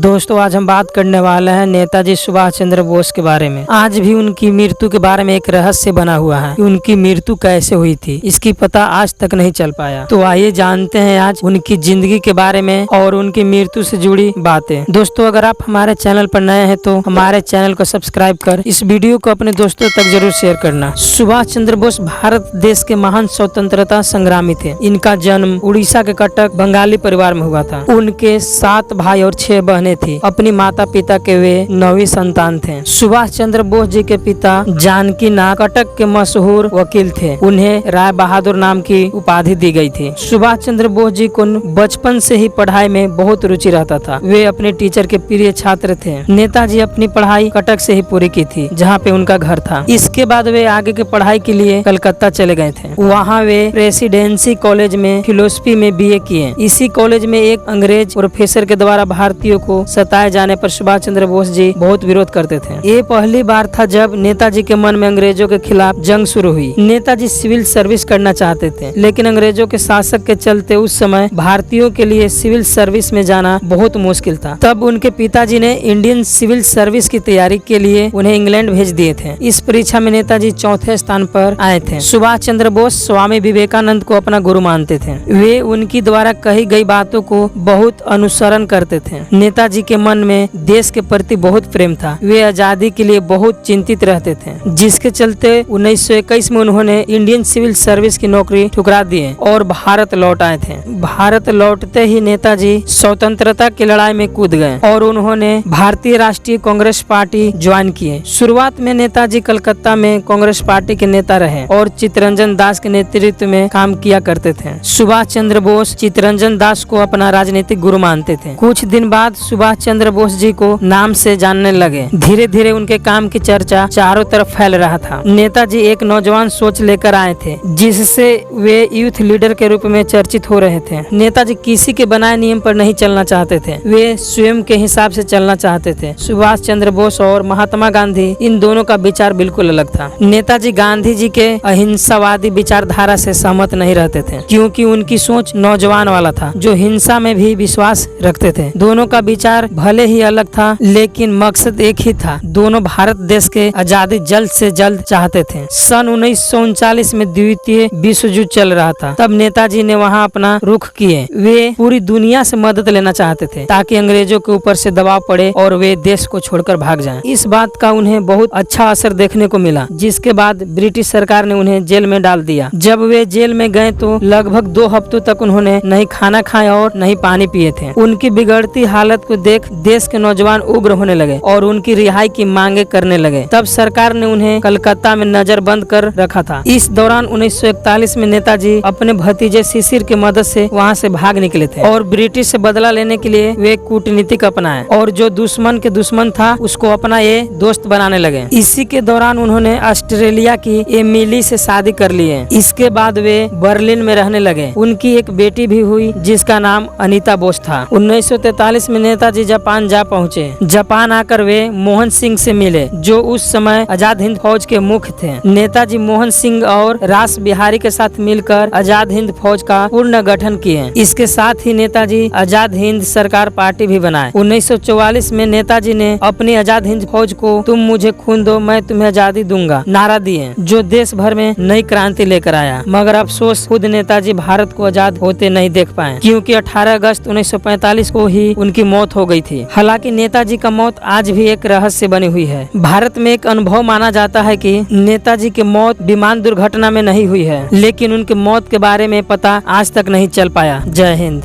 दोस्तों आज हम बात करने वाले हैं नेताजी सुभाष चंद्र बोस के बारे में। आज भी उनकी मृत्यु के बारे में एक रहस्य बना हुआ है कि उनकी मृत्यु कैसे हुई थी, इसकी पता आज तक नहीं चल पाया। तो आइए जानते हैं आज उनकी जिंदगी के बारे में और उनकी मृत्यु से जुड़ी बातें। दोस्तों अगर आप हमारे चैनल पर नए हैं तो हमारे चैनल को सब्सक्राइब कर इस वीडियो को अपने दोस्तों तक जरूर शेयर करना। सुभाष चंद्र बोस भारत देश के महान स्वतंत्रता संग्रामी थे। इनका जन्म उड़ीसा के कटक बंगाली परिवार में हुआ था। उनके 7 भाई और 6 बहनें थी। अपनी माता पिता के वे 9वीं संतान थे। सुभाष चंद्र बोस जी के पिता जानकी नाथ कटक के मशहूर वकील थे। उन्हें राय बहादुर नाम की उपाधि दी गई थी। सुभाष चंद्र बोस जी को बचपन से ही पढ़ाई में बहुत रुचि रहता था। वे अपने टीचर के प्रिय छात्र थे। नेताजी अपनी पढ़ाई कटक से ही पूरी की थी, जहाँ पे उनका घर था। इसके बाद वे आगे की पढ़ाई के लिए कलकत्ता चले गए थे। वहाँ वे प्रेसिडेंसी कॉलेज में फिलोसफी में BA किए। इसी कॉलेज में एक अंग्रेज प्रोफेसर के द्वारा भारतीयों को सताए जाने पर सुभाष चंद्र बोस जी बहुत विरोध करते थे। ये पहली बार था जब नेताजी के मन में अंग्रेजों के खिलाफ जंग शुरू हुई। नेताजी सिविल सर्विस करना चाहते थे, लेकिन अंग्रेजों के शासक के चलते उस समय भारतीयों के लिए सिविल सर्विस में जाना बहुत मुश्किल था। तब उनके पिताजी ने इंडियन सिविल सर्विस की तैयारी के लिए उन्हें इंग्लैंड भेज दिए थे। इस परीक्षा में नेताजी 4थे स्थान पर आए थे। सुभाष चंद्र बोस स्वामी विवेकानंद को अपना गुरु मानते थे। वे उनकी द्वारा कही गई बातों को बहुत अनुसरण करते थे। नेताजी के मन में देश के प्रति बहुत प्रेम था। वे आजादी के लिए बहुत चिंतित रहते थे, जिसके चलते 1921 में उन्होंने इंडियन सिविल सर्विस की नौकरी ठुकरा दी और भारत लौट आए थे। भारत लौटते ही नेताजी स्वतंत्रता की लड़ाई में कूद गए और उन्होंने भारतीय राष्ट्रीय कांग्रेस पार्टी ज्वाइन किए। शुरुआत में नेताजी कलकत्ता में कांग्रेस पार्टी के नेता रहे और चित्तरंजन दास के नेतृत्व में काम किया करते थे। सुभाष चंद्र बोस चित्तरंजन दास को अपना राजनीतिक गुरु मानते थे। कुछ दिन बाद सुभाष चंद्र बोस जी को नाम से जानने लगे। धीरे धीरे उनके काम की चर्चा चारों तरफ फैल रहा था। नेताजी एक नौजवान सोच लेकर आए थे, जिससे वे यूथ लीडर के रूप में चर्चित हो रहे थे। नेताजी किसी के बनाए नियम पर नहीं चलना चाहते थे, वे स्वयं के हिसाब से चलना चाहते थे। सुभाष चंद्र बोस और महात्मा गांधी इन दोनों का विचार बिल्कुल अलग था। नेताजी गांधी जी के अहिंसावादी विचारधारा से सहमत नहीं रहते थे, क्योंकि उनकी सोच नौजवान वाला था, जो हिंसा में भी विश्वास रखते थे। दोनों का विचार भले ही अलग था, लेकिन मकसद एक ही था। दोनों भारत देश के आजादी जल्द से जल्द चाहते थे। सन 1939 में द्वितीय विश्व युद्ध चल रहा था। तब नेताजी ने वहां अपना रुख किए। वे पूरी दुनिया से मदद लेना चाहते थे, ताकि अंग्रेजों के ऊपर से दबाव पड़े और वे देश को छोड़कर भाग जाएं। इस बात का उन्हें बहुत अच्छा असर देखने को मिला, जिसके बाद ब्रिटिश सरकार ने उन्हें जेल में डाल दिया। जब वे जेल में गए तो लगभग 2 हफ्तों तक उन्होंने नहीं खाना खाया और नहीं पानी पिए थे। उनकी बिगड़ती हालत को देख देश के नौजवान उग्र होने लगे और उनकी रिहाई की मांगे करने लगे। तब सरकार ने उन्हें कलकत्ता में नजरबंद कर रखा था। इस दौरान 1941 में नेताजी अपने भतीजे शिशिर की मदद से वहां से भाग निकले थे और ब्रिटिश से बदला लेने के लिए वे कूटनीतिक अपनाए और जो दुश्मन के दुश्मन था उसको अपना ये दोस्त बनाने लगे। इसी के दौरान उन्होंने ऑस्ट्रेलिया की एमिली से शादी कर ली है। इसके बाद वे बर्लिन में रहने लगे। उनकी एक बेटी भी हुई, जिसका नाम अनीता बोस था। 1943 में नेताजी जापान जा पहुँचे। जापान आकर वे मोहन सिंह से मिले, जो उस समय आजाद हिंद फौज के मुख्य थे। नेताजी मोहन सिंह और रास बिहारी के साथ मिलकर आजाद हिंद फौज का पूर्ण गठन किए। इसके साथ ही नेताजी आजाद हिंद सरकार पार्टी भी बनाए। 1944 में नेताजी ने अपनी आजाद हिंद फौज को तुम मुझे खून दो मैं तुम्हें आजादी दूंगा नारा दिए, जो देश भर में नई क्रांति लेकर आया। मगर अफसोस खुद नेताजी भारत को आजाद होते नहीं देख पाए, क्योंकि 18 अगस्त 1945 को ही उनकी मौत हो गई थी। हालांकि नेताजी का मौत आज भी एक रहस्य बनी हुई है। भारत में एक अनुभव माना जाता है कि नेताजी की मौत विमान दुर्घटना में नहीं हुई है, लेकिन उनकी मौत के बारे में पता आज तक नहीं चल पाया। जय हिंद।